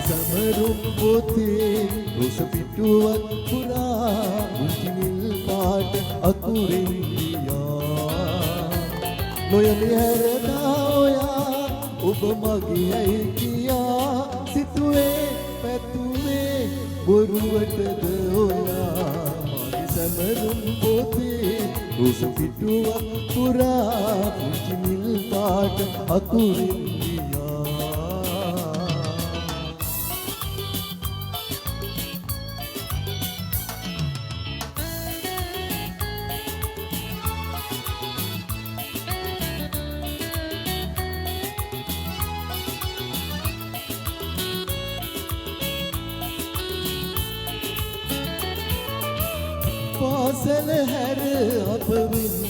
සමරුම් පොතේ රොස පිටුවක් පුරා මුංචි නිල් පාට අකුරින් ලියා නොයලි හැරදා ඔයා ඔබ මගේ ඇයි කියා සිතුවේ පැතුවේ බොරුවටද ඔයා මගේ සමරුම් පොතේ රොස පිටුවක් පුරා මුංචි නිල් පාට අකුරින් පාසල හැර අප වෙන